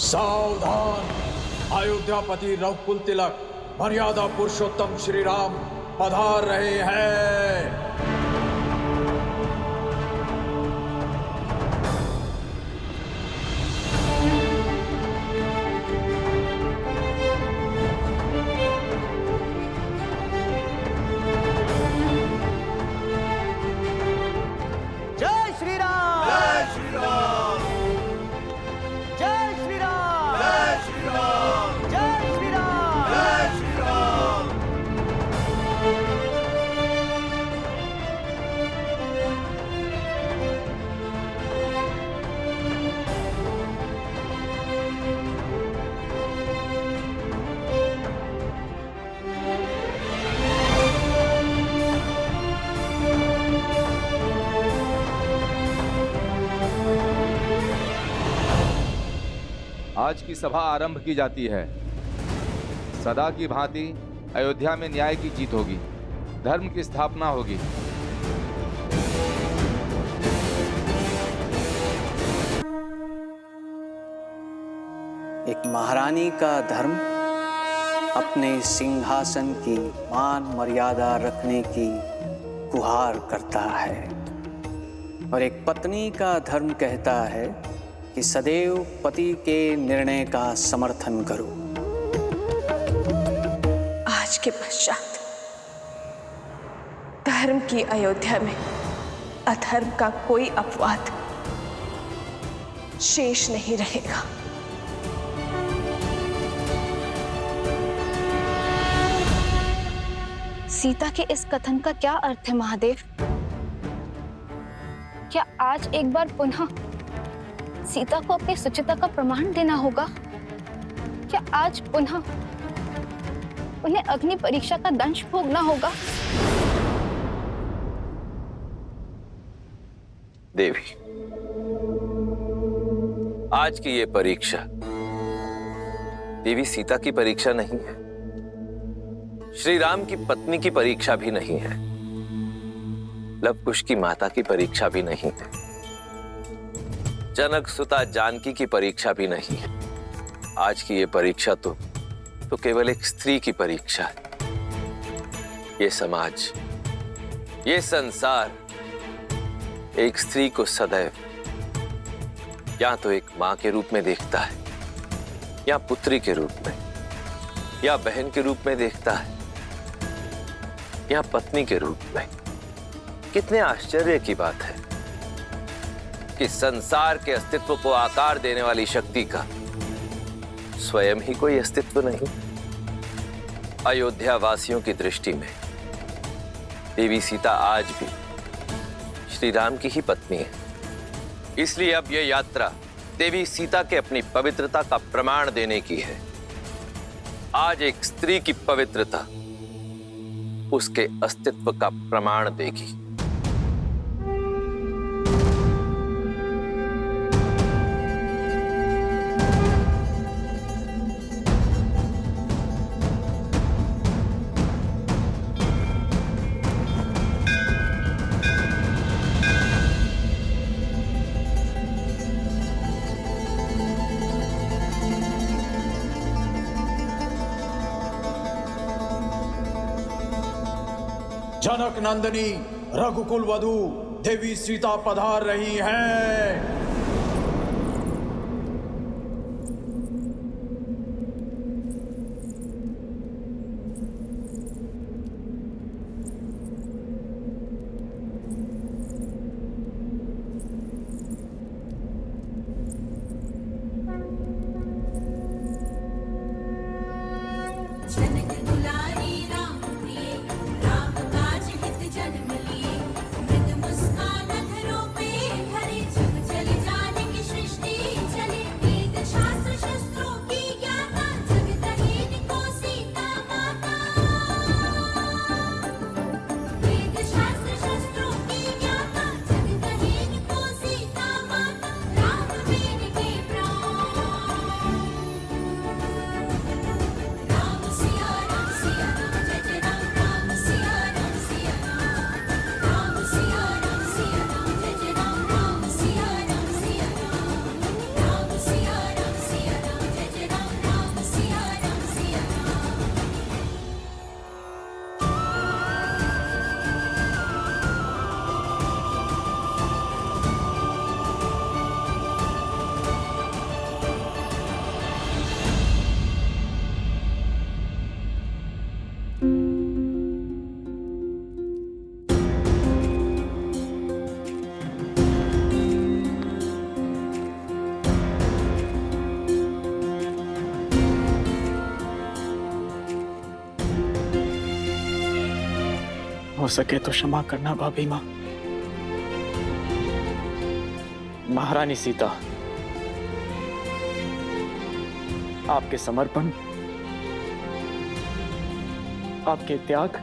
सावधान! अयोध्यापति रघुकुल तिलक मर्यादा पुरुषोत्तम श्री राम पधार रहे हैं। जय श्री राम! जय श्री राम! जय श्री राम! जय श्री राम! जय श्री राम! जय श्री राम! आज की सभा आरंभ की जाती है। सदा की भांति अयोध्या में न्याय की जीत होगी, धर्म की स्थापना होगी। एक महारानी का धर्म अपने सिंहासन की मान मर्यादा रखने की गुहार करता है और एक पत्नी का धर्म कहता है कि सदैव पति के निर्णय का समर्थन करो। आज के पश्चात धर्म की अयोध्या में अधर्म का कोई अपवाद शेष नहीं रहेगा। सीता के इस कथन का क्या अर्थ है महादेव? क्या आज एक बार पुनः सीता को अपनी सुचिता का प्रमाण देना होगा? क्या आज पुनः उन्हें अग्नि परीक्षा का दंश भोगना होगा? देवी, आज की ये परीक्षा देवी सीता की परीक्षा नहीं है, श्री राम की पत्नी की परीक्षा भी नहीं है, लव कुश की माता की परीक्षा भी नहीं है, जनक सुता जानकी की परीक्षा भी नहीं है। आज की ये परीक्षा तो केवल एक स्त्री की परीक्षा है। ये समाज, ये संसार एक स्त्री को सदैव या तो एक मां के रूप में देखता है, या पुत्री के रूप में, या बहन के रूप में देखता है, या पत्नी के रूप में। कितने आश्चर्य की बात है कि संसार के अस्तित्व को आकार देने वाली शक्ति का स्वयं ही कोई अस्तित्व नहीं। अयोध्या वासियों की दृष्टि में देवी सीता आज भी श्री राम की ही पत्नी है। इसलिए अब यह यात्रा देवी सीता के अपनी पवित्रता का प्रमाण देने की है। आज एक स्त्री की पवित्रता उसके अस्तित्व का प्रमाण देगी। जनक नंदिनी रघुकुल वधू देवी सीता पधार रही हैं। जनक दुलारी राम प्रिय, राम काज हित जन्म लिए, मृदु मुस्कान अधरों पे भरे जग सके तो क्षमा करना भाभी माँ। महारानी सीता, आपके समर्पण, आपके त्याग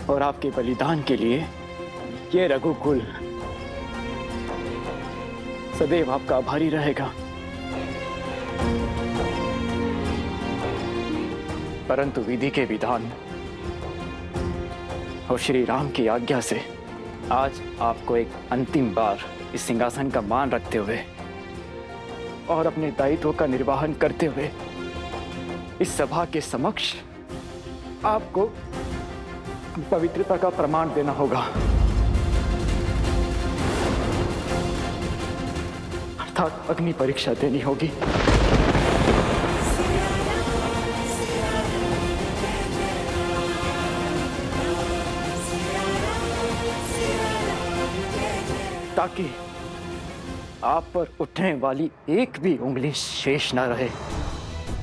और आपके बलिदान के लिए ये रघुकुल सदैव आपका आभारी रहेगा। परंतु विधि के विधान और श्री राम की आज्ञा से आज आपको एक अंतिम बार इस सिंहासन का मान रखते हुए और अपने दायित्व का निर्वहन करते हुए इस सभा के समक्ष आपको पवित्रता का प्रमाण देना होगा, अर्थात अग्नि परीक्षा देनी होगी। ताकि आप पर उठने वाली एक भी उंगली शेष न रहे,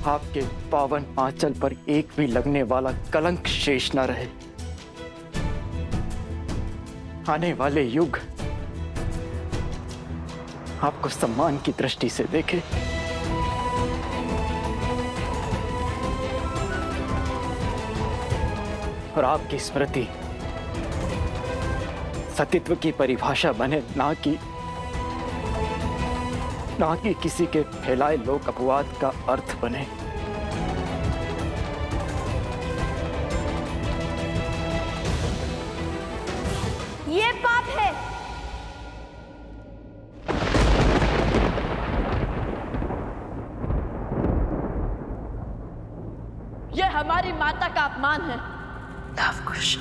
आपके पावन आंचल पर एक भी लगने वाला कलंक शेष न रहे। आने वाले युग आपको सम्मान की दृष्टि से देखे। और आपकी स्मृति सतीत्व की परिभाषा बने, ना कि किसी के फैलाए लोक अपवाद का अर्थ बने। ये पाप है। ये हमारी माता का अपमान है। लवकुश,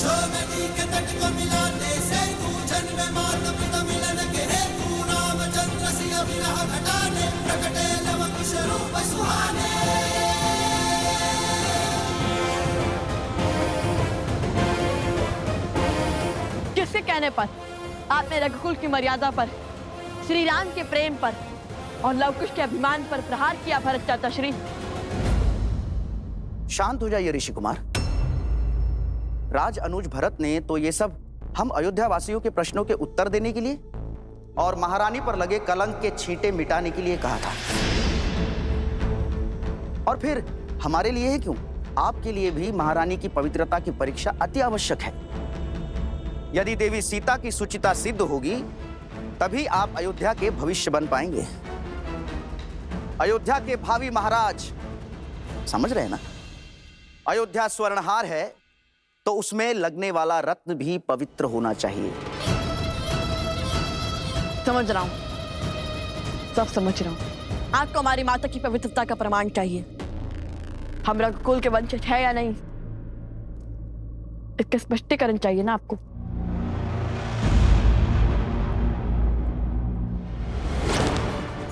जो नदी के तट को मिलाते से पूजन में मात पिता मिलन के हेतु रामचंद्र सिंह विरह घटाने प्रकटे लव कुश रूप सुहाने। किसके कहने पर आपने रघुकुल की मर्यादा पर, श्री राम के प्रेम पर और लवकुश के अभिमान पर प्रहार किया भरत चाचा श्री? शांत हो जाइए ऋषि कुमार। राज अनुज भरत ने तो ये सब हम अयोध्या वासियों के प्रश्नों के उत्तर देने के लिए और महारानी पर लगे कलंक के छींटे मिटाने के लिए कहा था। और फिर हमारे लिए ही क्यों, आपके लिए भी महारानी की पवित्रता की परीक्षा अति आवश्यक है। यदि देवी सीता की सुचिता सिद्ध होगी तभी आप अयोध्या के भविष्य बन पाएंगे, अयोध्या के भावी महाराज। समझ रहे हैं ना? अयोध्या स्वर्णहार है तो उसमें लगने वाला रत्न भी पवित्र होना चाहिए। समझ रहा हूं, सब समझ रहा हूं। आपको हमारी माता की पवित्रता का प्रमाण चाहिए। हम रघुकुल के वंशज है या नहीं, इसका स्पष्टीकरण चाहिए ना आपको।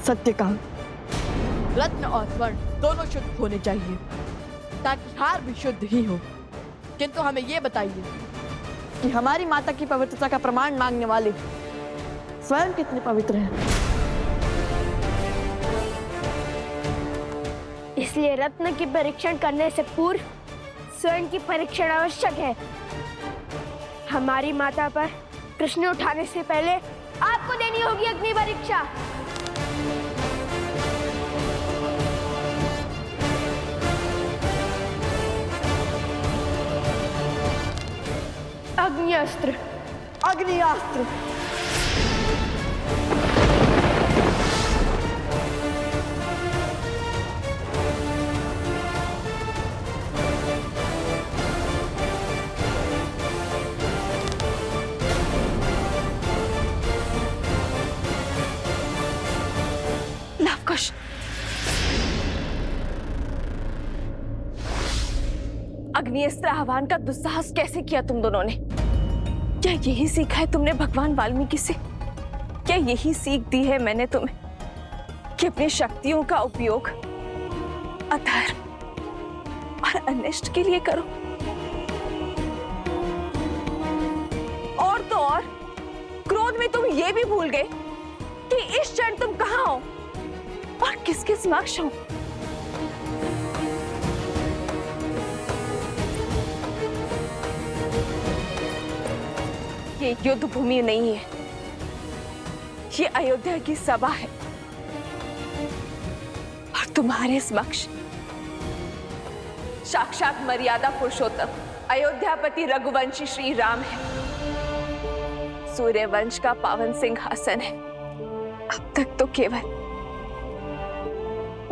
सत्य कहा, रत्न और स्वर्ण दोनों शुद्ध होने चाहिए ताकि हार भी शुद्ध ही हो। किंतु हमें यह बताइए कि हमारी माता की पवित्रता का प्रमाण मांगने वाले स्वयं कितने पवित्र हैं? इसलिए रत्न की परीक्षण करने से पूर्व स्वयं की परीक्षण आवश्यक है। हमारी माता पर कृष्ण उठाने से पहले आपको देनी होगी अग्नि परीक्षा। अग्निअस्त्र, अग्नियास्त्र। लवकुश, अग्निअस्त्र आह्वान का दुस्साहस कैसे किया तुम दोनों ने? क्या यही सीखा है तुमने भगवान वाल्मीकि से? क्या यही सीख दी है मैंने तुम्हें कि अपनी शक्तियों का उपयोग अधर्म और अनिष्ट के लिए करो? और तो और क्रोध में तुम ये भी भूल गए कि इस क्षण तुम कहाँ हो और किसके समक्ष हो। ये युद्ध भूमि नहीं है, ये अयोध्या की सभा है और तुम्हारे समक्ष साक्षात मर्यादा पुरुषोत्तम अयोध्यापति रघुवंशी श्री राम है। सूर्यवंश का पावन सिंहासन है। अब तक तो केवल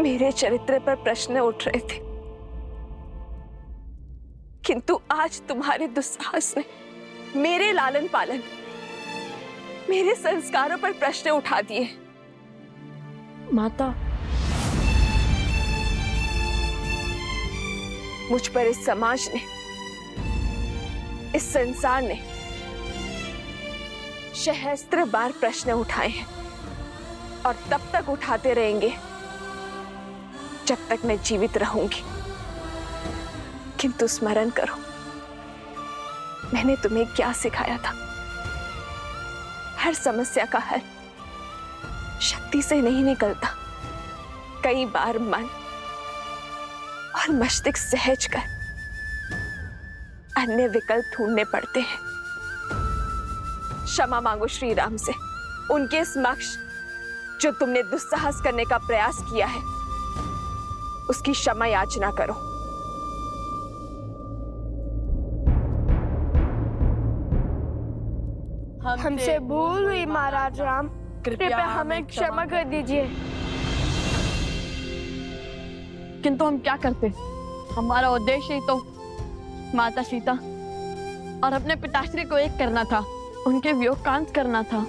मेरे चरित्र पर प्रश्न उठ रहे थे, किंतु आज तुम्हारे दुस्साहस ने मेरे लालन पालन, मेरे संस्कारों पर प्रश्न उठा दिए। माता, मुझ पर इस समाज ने, इस संसार ने सहस्त्र बार प्रश्न उठाए हैं और तब तक उठाते रहेंगे जब तक मैं जीवित रहूंगी। किंतु स्मरण करो, मैंने तुम्हें क्या सिखाया था? हर समस्या का हल शक्ति से नहीं निकलता, कई बार मन और मस्तिष्क सहज कर अन्य विकल्प ढूंढने पड़ते हैं। क्षमा मांगो श्री राम से, उनके समक्ष जो तुमने दुस्साहस करने का प्रयास किया है उसकी क्षमा याचना करो। हमसे भूल हुई महाराज राम, कृपया हमें क्षमा कर दीजिए। किंतु हम क्या करते? हमारा उद्देश्य ही तो माता सीता और अपने पिताश्री को एक करना था, उनके वियोग का अंत करना था।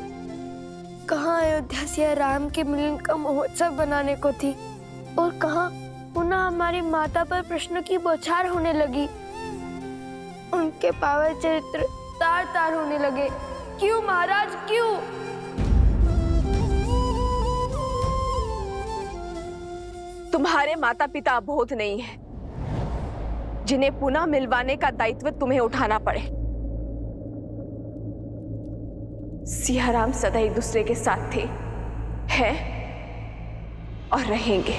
कहाँ अयोध्या से राम के मिलन का महोत्सव बनाने को थी और कहाँ पुनः हमारी माता पर प्रश्नों की बौछार होने लगी। उनके पावन चरित्र तार तार होने लगे। क्यों महाराज, क्यों? तुम्हारे माता पिता अबोध नहीं है, जिन्हें पुनः मिलवाने का दायित्व तुम्हें उठाना पड़े। सियाराम सदा एक दूसरे के साथ थे, हैं और रहेंगे।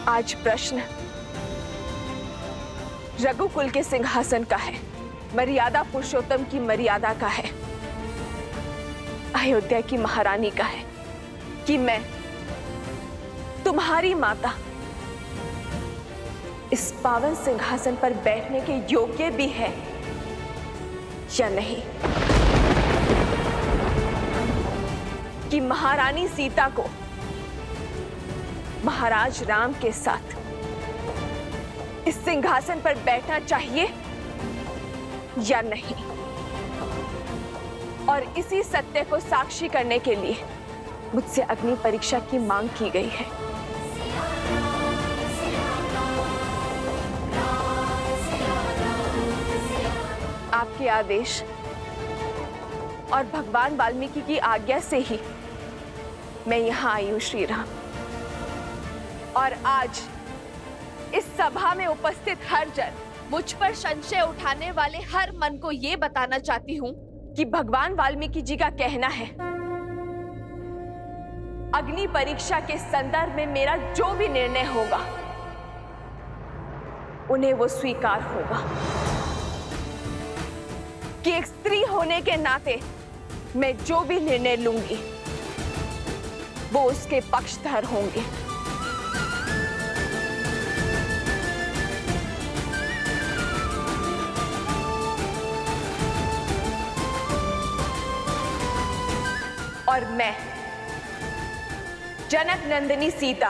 आज प्रश्न रघुकुल के सिंहासन का है, मर्यादा पुरुषोत्तम की मर्यादा का है, अयोध्या की महारानी का है कि मैं तुम्हारी माता इस पावन सिंहासन पर बैठने के योग्य भी है या नहीं, कि महारानी सीता को महाराज राम के साथ इस सिंहासन पर बैठना चाहिए या नहीं। और इसी सत्य को साक्षी करने के लिए मुझसे अग्नि परीक्षा की मांग की गई है। आपके आदेश और भगवान वाल्मीकि की आज्ञा से ही मैं यहां आई हूं श्री राम। और आज इस सभा में उपस्थित हर जन, मुझ पर संशय उठाने वाले हर मन को यह बताना चाहती हूं कि भगवान वाल्मीकि जी का कहना है, अग्नि परीक्षा के संदर्भ में मेरा जो भी निर्णय होगा उन्हें वो स्वीकार होगा, कि एक स्त्री होने के नाते मैं जो भी निर्णय लूंगी वो उसके पक्षधर होंगे। और मैं जनक नंदिनी सीता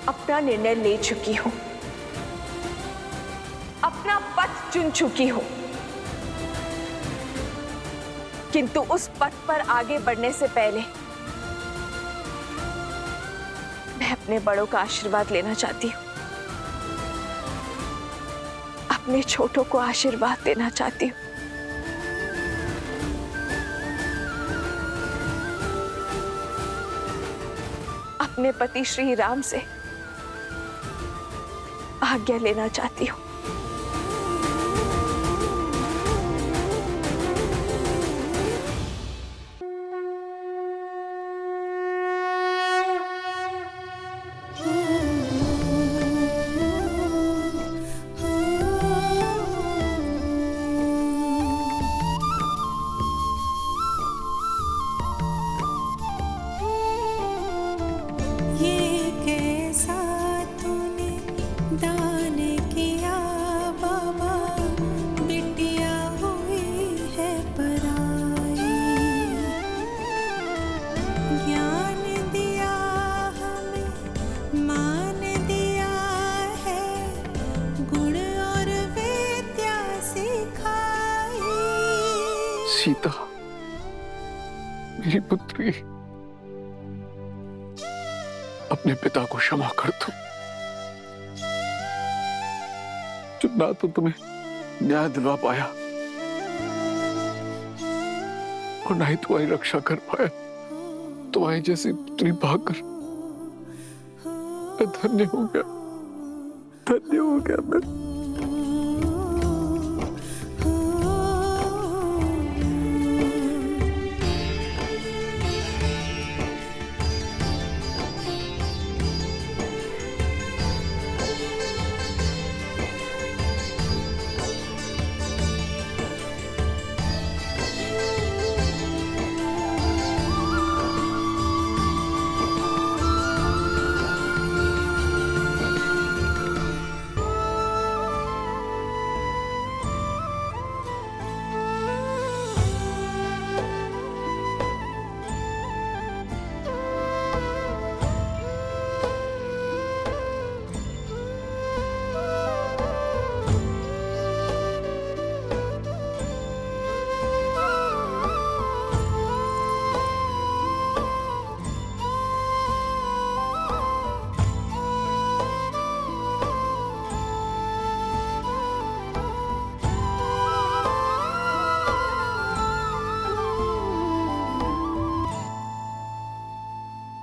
अपना निर्णय ले चुकी हूं, अपना पथ चुन चुकी हूं, किंतु उस पथ पर आगे बढ़ने से पहले मैं अपने बड़ों का आशीर्वाद लेना चाहती हूं, अपने छोटों को आशीर्वाद देना चाहती हूं। अपने पति श्री राम से आज्ञा लेना चाहती हूं। सीता, मेरी पुत्री, अपने पिता को क्षमा कर दो, जो ना तो तुम्हें न्याय दिलवा पाया और ना ही तुम्हारी रक्षा कर पाया। तुम्हारी जैसी पुत्री पाकर मैं धन्य हो गया, धन्य हो गया मैं।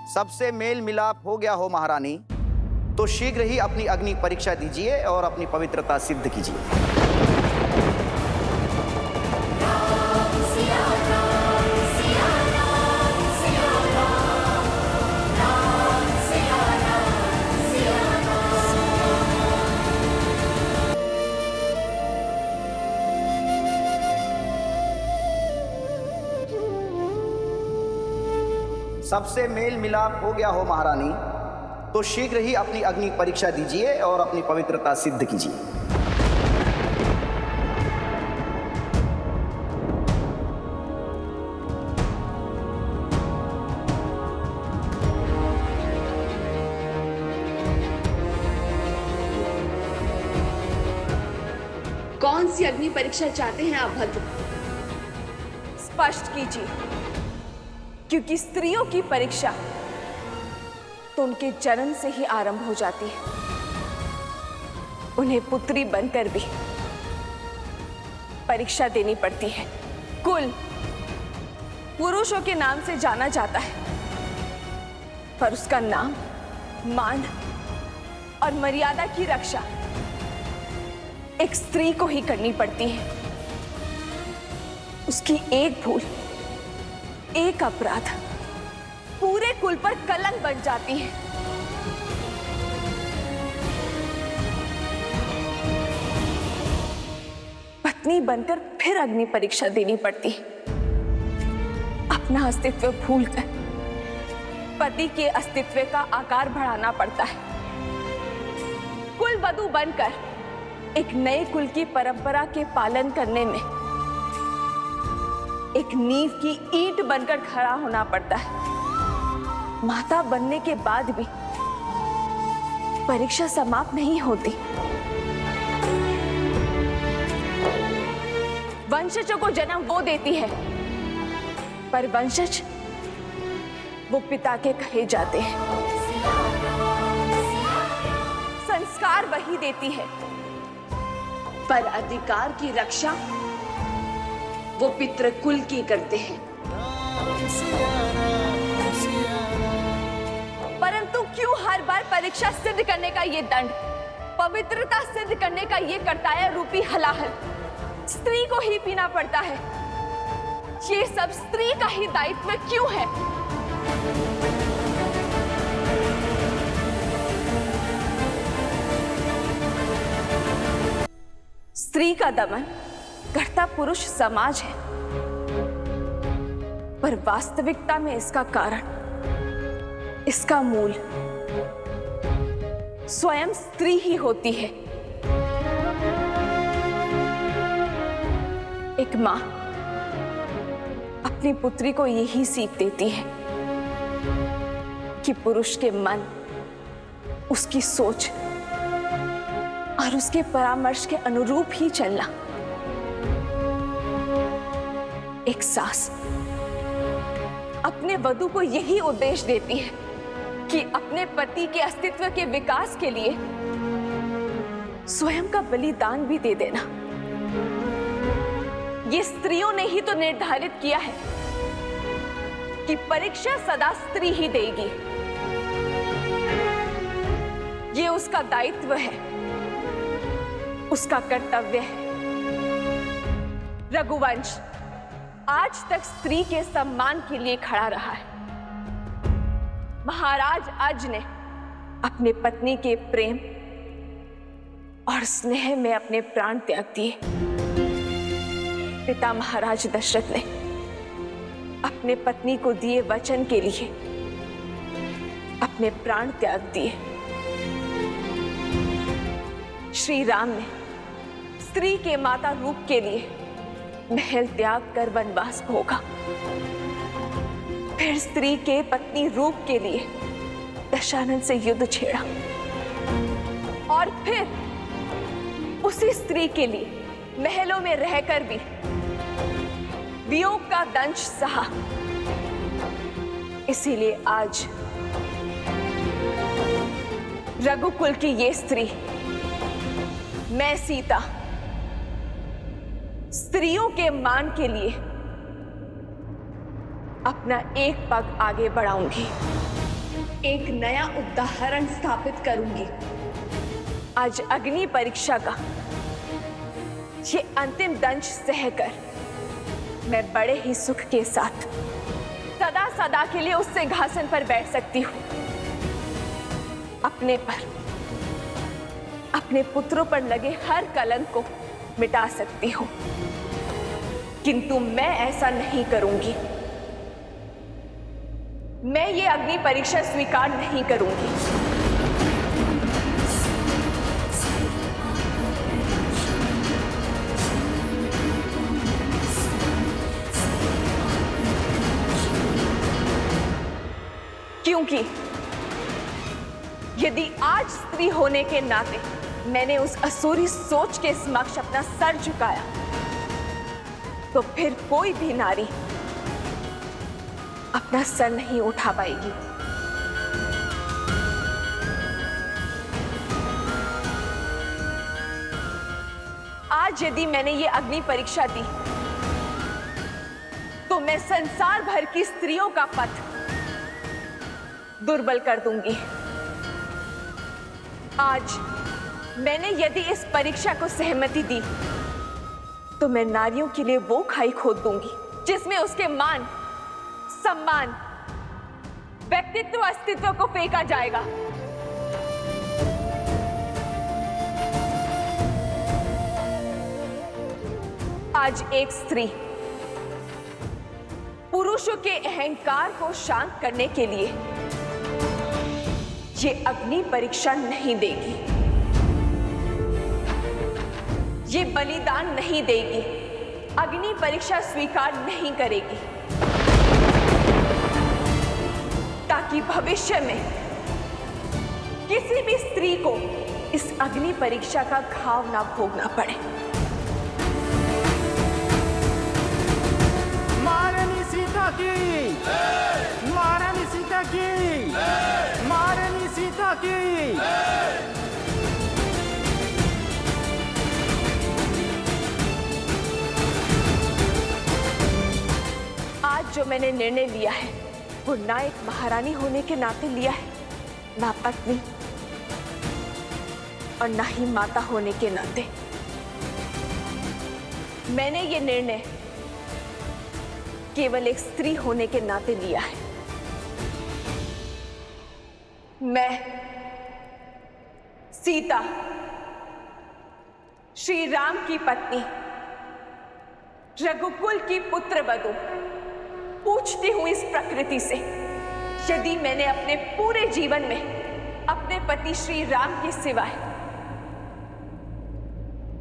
सबसे मेल मिलाप हो गया हो महारानी, तो शीघ्र ही अपनी अग्नि परीक्षा दीजिए और अपनी पवित्रता सिद्ध कीजिए। सबसे मेल मिलाप हो गया हो महारानी, तो शीघ्र ही अपनी अग्नि परीक्षा दीजिए और अपनी पवित्रता सिद्ध कीजिए। कौन सी अग्नि परीक्षा चाहते हैं आप भद्र? स्पष्ट कीजिए, क्योंकि स्त्रियों की परीक्षा तो उनके जन्म से ही आरंभ हो जाती है। उन्हें पुत्री बनकर भी परीक्षा देनी पड़ती है। कुल पुरुषों के नाम से जाना जाता है, पर उसका नाम, मान और मर्यादा की रक्षा एक स्त्री को ही करनी पड़ती है। उसकी एक भूल, एक अपराध पूरे कुल पर कलंक बन जाती है। पत्नी बनकर फिर अग्नि परीक्षा देनी पड़ती है। अपना अस्तित्व भूलकर पति के अस्तित्व का आकार बढ़ाना पड़ता है। कुल वधू बनकर एक नए कुल की परंपरा के पालन करने में एक नींव की ईंट बनकर खड़ा होना पड़ता है। माता बनने के बाद भी परीक्षा समाप्त नहीं होती। वंशजों को जन्म वो देती है, पर वंशज वो पिता के कहे जाते हैं। संस्कार वही देती है, पर अधिकार की रक्षा वो पितृकुल की करते हैं। परंतु क्यों हर बार परीक्षा सिद्ध करने का ये दंड, पवित्रता सिद्ध करने का ये कर्तव्य रूपी हलाहल स्त्री को ही पीना पड़ता है? ये सब स्त्री का ही दायित्व क्यों है? स्त्री का दमन करता पुरुष समाज है, पर वास्तविकता में इसका कारण, इसका मूल स्वयं स्त्री ही होती है। एक मां अपनी पुत्री को यही सीख देती है कि पुरुष के मन, उसकी सोच और उसके परामर्श के अनुरूप ही चलना। एक सास अपने वधू को यही उपदेश देती है कि अपने पति के अस्तित्व के विकास के लिए स्वयं का बलिदान भी दे देना। ये स्त्रियों ने ही तो निर्धारित किया है कि परीक्षा सदा स्त्री ही देगी। ये उसका दायित्व है, उसका कर्तव्य है। रघुवंश आज तक स्त्री के सम्मान के लिए खड़ा रहा है। महाराज अज ने अपने पत्नी के प्रेम और स्नेह में अपने प्राण त्याग दिए। पिता महाराज दशरथ ने अपने पत्नी को दिए वचन के लिए अपने प्राण त्याग दिए। श्री राम ने स्त्री के माता रूप के लिए महल त्याग कर वनवास भोगा, फिर स्त्री के पत्नी रूप के लिए दशानन से युद्ध छेड़ा और फिर उसी स्त्री के लिए महलों में रहकर भी वियोग का दंश सहा। इसीलिए आज रघुकुल की ये स्त्री, मैं सीता, स्त्रियों के मान के लिए अपना एक पग आगे बढ़ाऊंगी, एक नया उदाहरण स्थापित करूंगी। आज अग्नि परीक्षा का ये अंतिम दंश सहकर मैं बड़े ही सुख के साथ सदा सदा के लिए उस सिंहासन पर बैठ सकती हूं। अपने पर, अपने पुत्रों पर लगे हर कलंक को मिटा सकती हूं, किंतु मैं ऐसा नहीं करूंगी। मैं ये अग्नि परीक्षा स्वीकार नहीं करूंगी। क्योंकि यदि आज स्त्री होने के नाते मैंने उस असुरी सोच के समक्ष अपना सर झुकाया, तो फिर कोई भी नारी अपना सर नहीं उठा पाएगी। आज यदि मैंने ये अग्नि परीक्षा दी, तो मैं संसार भर की स्त्रियों का पथ दुर्बल कर दूंगी। आज मैंने यदि इस परीक्षा को सहमति दी, तो मैं नारियों के लिए वो खाई खोद दूंगी जिसमें उसके मान, सम्मान, व्यक्तित्व, अस्तित्व को फेंका जाएगा। आज एक स्त्री पुरुषों के अहंकार को शांत करने के लिए ये अग्नि परीक्षा नहीं देगी, ये बलिदान नहीं देगी, अग्नि परीक्षा स्वीकार नहीं करेगी, ताकि भविष्य में किसी भी स्त्री को इस अग्नि परीक्षा का घाव ना भोगना पड़े। महारानी सीता की, महारानी सीता की, महारानी सीता की। आज जो मैंने निर्णय लिया है वो ना एक महारानी होने के नाते लिया है, ना पत्नी और ना ही माता होने के नाते। मैंने ये निर्णय केवल एक स्त्री होने के नाते लिया है। मैं सीता, श्री राम की पत्नी, रघुकुल की पुत्रवधू, पूछती हूं इस प्रकृति से, यदि मैंने अपने पूरे जीवन में अपने पति श्री राम के सिवाय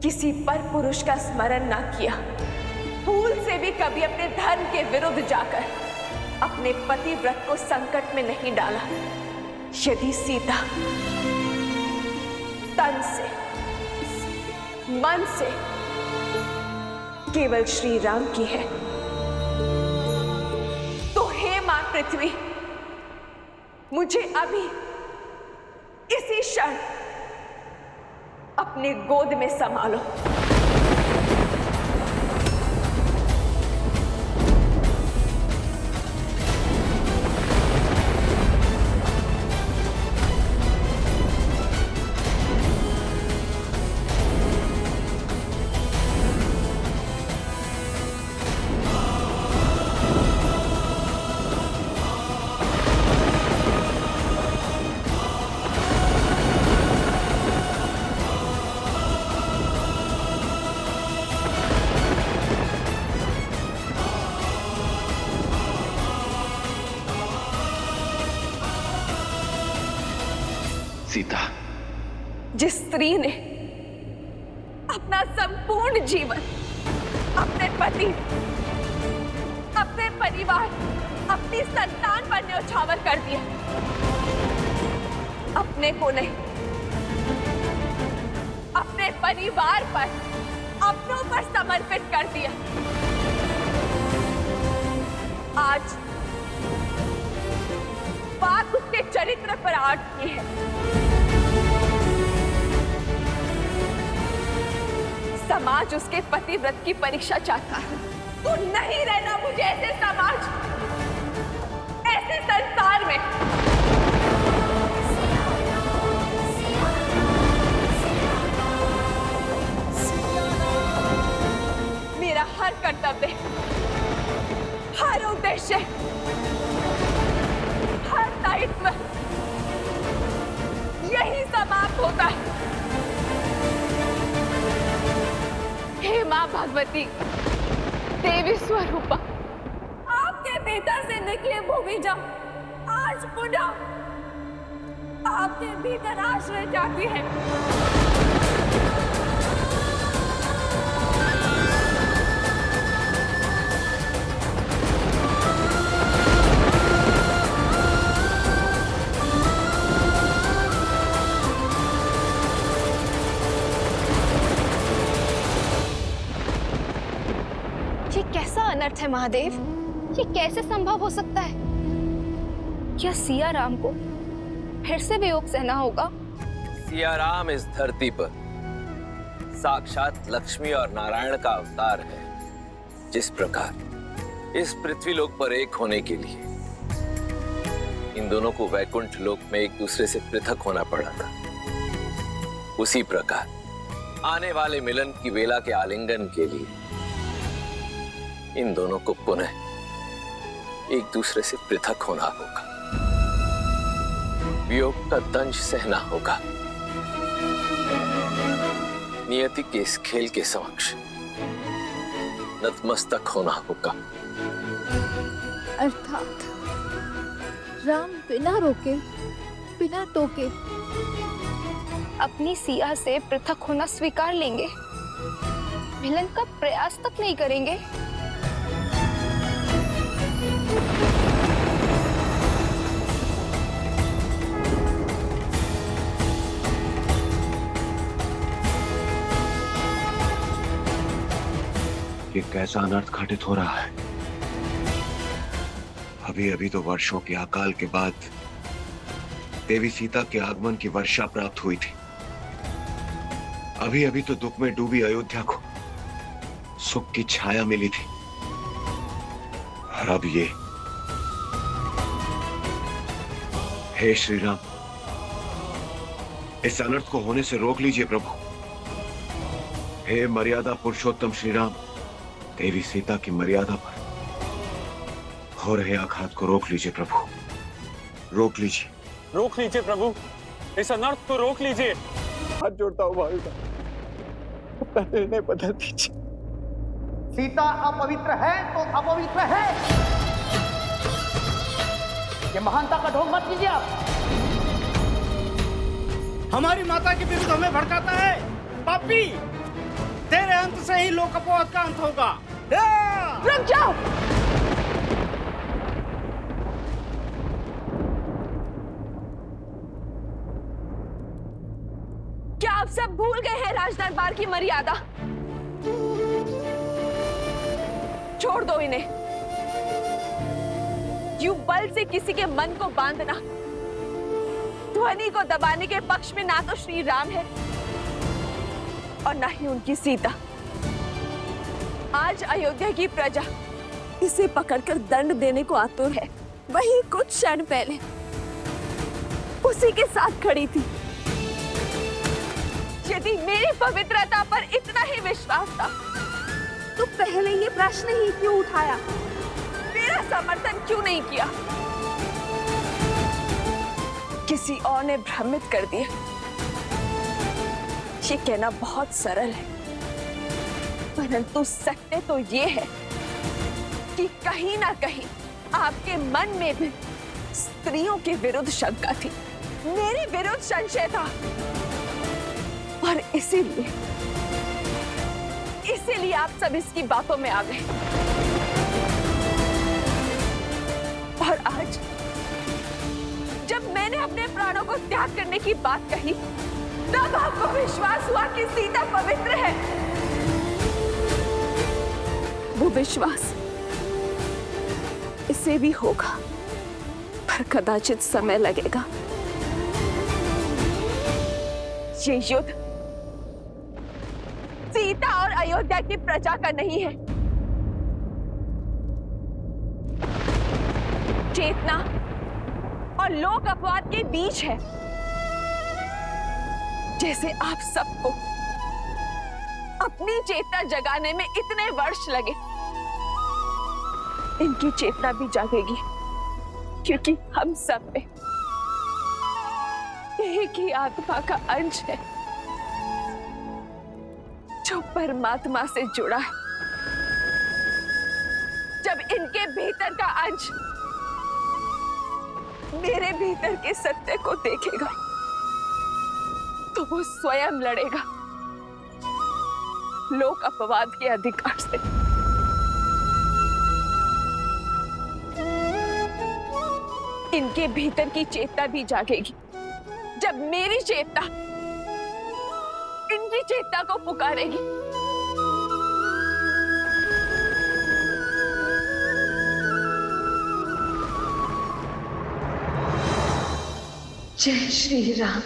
किसी पर पुरुष का स्मरण ना किया, भूल से भी कभी अपने धर्म के विरुद्ध जाकर अपने पति व्रत को संकट में नहीं डाला, यदि सीता तन से, मन से केवल श्री राम की है, पृथ्वी, मुझे अभी इसी क्षण अपने गोद में संभालो। सीता, जिस स्त्री ने अपना संपूर्ण जीवन अपने पति, अपने परिवार, अपनी संतान पर न्यौछावर कर दिया, अपने को नहीं, अपने परिवार पर, अपनों पर समर्पित कर दिया, आज बात उसके चरित्र पर अटकी है। समाज उसके पतिव्रत की परीक्षा चाहता है। तो नहीं रहना मुझे ऐसे समाज, ऐसे संसार में। मेरा हर कर्तव्य, हर उद्देश्य, हर दायित्व यही समाप्त होता है। हे मां भगवती, देवी स्वरूपा, आपके भीतर से निकले भूमिजा आज पुनः आपके भीतर आश्रय जाती है। ये कैसा अनर्थ है महादेव? ये कैसे संभव हो सकता है? क्या सिया राम को फिर से वियोग सहना होगा? सिया राम इस धरती पर साक्षात लक्ष्मी और नारायण का अवतार है। जिस प्रकार इस पृथ्वी लोक पर एक होने के लिए इन दोनों को वैकुंठ लोक में एक दूसरे से पृथक होना पड़ा था, उसी प्रकार आने वाले मिलन की वेला के आलिंगन के लिए इन दोनों को पुनः एक दूसरे से पृथक होना होगा, वियोग का दंश सहना होगा, नियति के इस खेल के समक्ष नतमस्तक होना होगा। अर्थात राम बिना रोके, बिना टोके अपनी सिया से पृथक होना स्वीकार लेंगे, मिलन का प्रयास तक नहीं करेंगे। ये कैसा अनर्थ घटित हो रहा है? अभी अभी तो वर्षों के अकाल के बाद देवी सीता के आगमन की वर्षा प्राप्त हुई थी। अभी अभी तो दुख में डूबी अयोध्या को सुख की छाया मिली थी, और अब ये। हे श्री राम, इस अनर्थ को होने से रोक लीजिए प्रभु। हे मर्यादा पुरुषोत्तम श्री राम, देवी सीता की मर्यादा पर हो रहे आघात को रोक लीजिए प्रभु, रोक लीजिए। रोक लीजिए प्रभु, इस अनर्थ को रोक लीजिए। हाथ जोड़ता हूँ भाई, अपना निर्णय बदल दीजिए। सीता अपवित्र है तो अपवित्र है, ये महानता का ढोंग मत कीजिए आप। हमारी माता के विरुद्ध हमें भड़काता है पापी। तेरे अंत से ही लोकपोत का अंत होगा। रुक जाओ। क्या आप सब भूल गए हैं राजदरबार की मर्यादा? छोड़ दो इन्हें। यूं बल से किसी के मन को बांधना, ध्वनि को दबाने के पक्ष में ना तो श्री राम है और ना ही उनकी सीता। आज अयोध्या की प्रजा इसे पकड़कर दंड देने को आतुर है। वही कुछ क्षण पहले उसी के साथ खड़ी थी। यदि मेरी पवित्रता पर इतना ही विश्वास था तो पहले ये प्रश्न ही क्यों उठाया? मेरा समर्थन क्यों नहीं किया? किसी और ने भ्रमित कर दिया। ये कहना बहुत सरल है, परंतु सत्य तो ये है कि कहीं ना कहीं आपके मन में भी स्त्रियों के विरुद्ध शंका थी, मेरे विरुद्ध संशय था। और इसीलिए आप सब इसकी बातों में आ गए। और आज जब मैंने अपने प्राणों को त्याग करने की बात कही, तब आपको विश्वास हुआ कि सीता पवित्र है। वो विश्वास इसे भी होगा, पर कदाचित समय लगेगा। ये युद्ध सीता और अयोध्या की प्रजा का नहीं है, चेतना और लोक अपवाद के बीच है। जैसे आप सबको अपनी चेतना जगाने में इतने वर्ष लगे, इनकी चेतना भी जागेगी, क्योंकि हम सब में एक ही आत्मा का अंश है जो परमात्मा से जुड़ा है। जब इनके भीतर का अंश मेरे भीतर के सत्य को देखेगा तो वो स्वयं लड़ेगा लोक अपवाद के अधिकार से। इनके भीतर की चेतना भी जागेगी जब मेरी चेतना इनकी चेतना को पुकारेगी। जय श्री राम।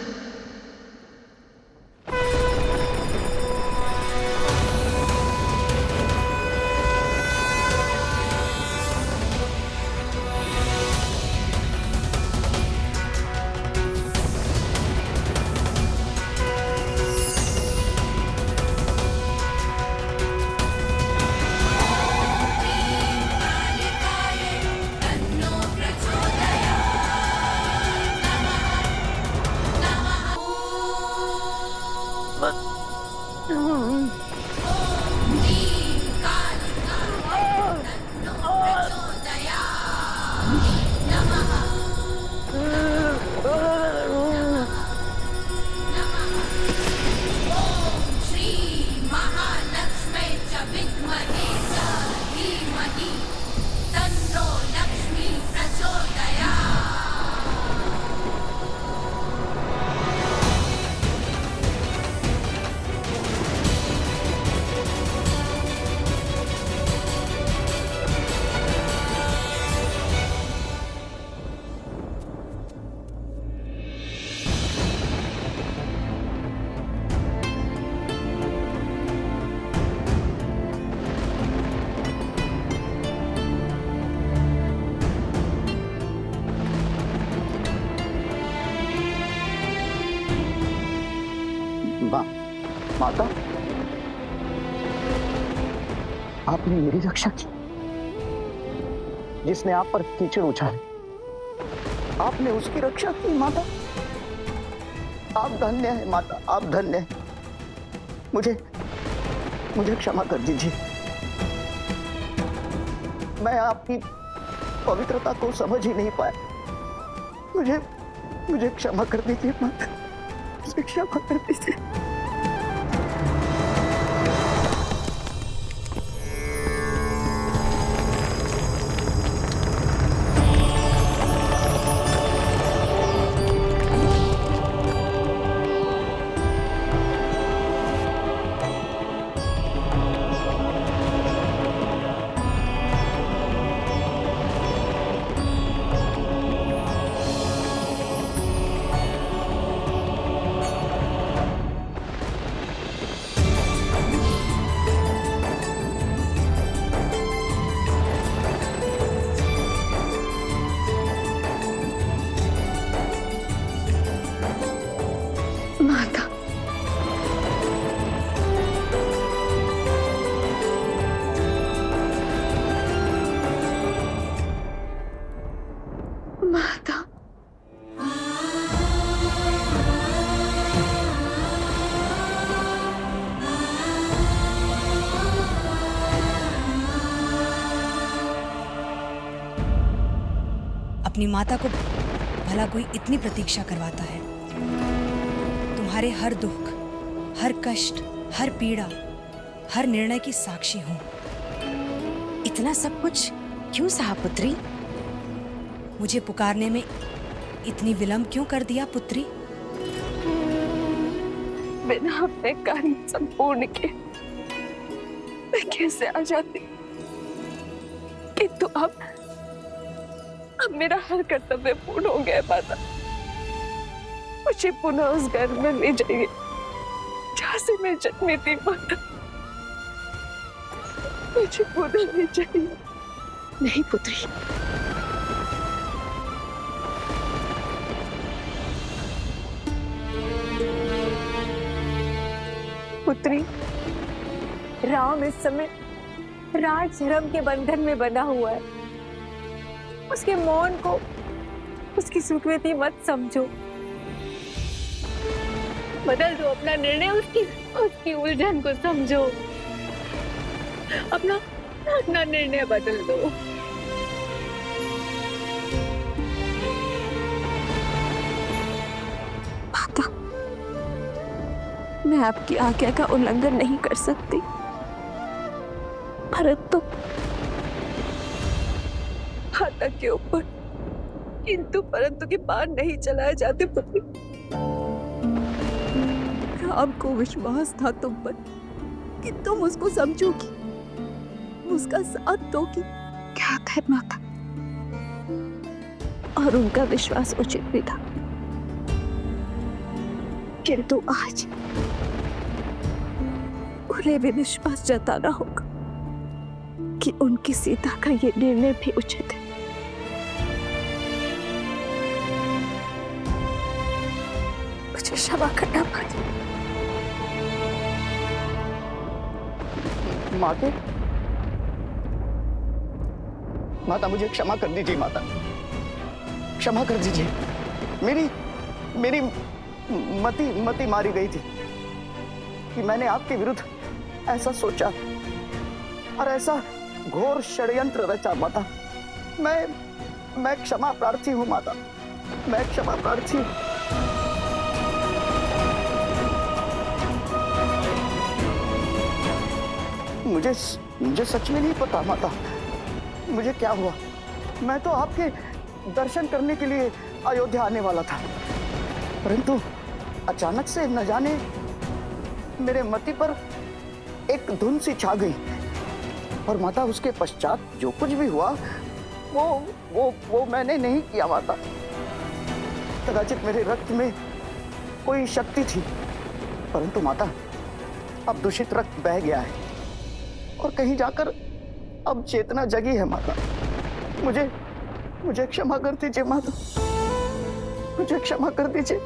माता, आपने मेरी रक्षा की। जिसने आप पर कीचड़ उछाले, आपने उसकी रक्षा की। माता, आप धन्य हैं। माता, आप धन्य हैं। मुझे क्षमा कर दीजिए। मैं आपकी पवित्रता को समझ ही नहीं पाया। मुझे क्षमा कर दीजिए माता, मुझे क्षमा कर दीजिए। माता, माता, अपनी माता को भला कोई इतनी प्रतीक्षा करवाता है? तुम्हारे हर दुख, हर कष्ट, हर पीड़ा, हर निर्णय की साक्षी हूं। इतना सब कुछ क्यों सहा पुत्री? मुझे पुकारने में इतनी विलंब क्यों कर दिया पुत्री? बिना अपने कार्य संपूर्ण के मैं कैसे आ जाती? किंतु अब मेरा हर कर्तव्य पूर्ण हो गया माता। मुझे पुनः उस घर में ले जाइए जहाँ से मैं जन्मी थी माता। मुझे पुनः ले जाइए। नहीं पुत्री, पुत्री, राम इस समय राज धर्म के बंधन में बंधा हुआ है। उसके मौन को उसकी स्वीकृति मत समझो। बदल दो अपना निर्णय, उसकी उलझन को समझो। अपना निर्णय बदल दो। माता, मैं आपकी आज्ञा का उल्लंघन नहीं कर सकती, परंतु माता के ऊपर किंतु परंतु की बाण नहीं चलाए जाते पुत्री। राम को विश्वास था तुम पर कि तुम उसको समझोगी, उसका साथ दोगी। क्या कहे माता, और उनका विश्वास उचित भी था, किंतु आज उन्हें भी विश्वास जताना होगा कि उनकी सीता का ये निर्णय भी उचित है। मुझे क्षमा करना पड़ेगा। माता, माता मुझे क्षमा कर दीजिए। माता क्षमा कर दीजिए। मेरी मति मारी गई थी कि मैंने आपके विरुद्ध ऐसा सोचा और ऐसा घोर षड्यंत्र रचा। माता मैं क्षमा प्रार्थी हूँ। माता मैं क्षमा प्रार्थी हूँ। मुझे सच में नहीं पता माता मुझे क्या हुआ। मैं तो आपके दर्शन करने के लिए अयोध्या आने वाला था, परंतु अचानक से न जाने मेरे मति पर एक धुन सी छा गई। और माता उसके पश्चात जो कुछ भी हुआ वो मैंने नहीं किया माता। कदाचित मेरे रक्त में कोई शक्ति थी, परंतु माता अब दूषित रक्त बह गया है और कहीं जाकर अब चेतना जगी है। माता मुझे क्षमा कर दीजिए। माता मुझे क्षमा कर दीजिए।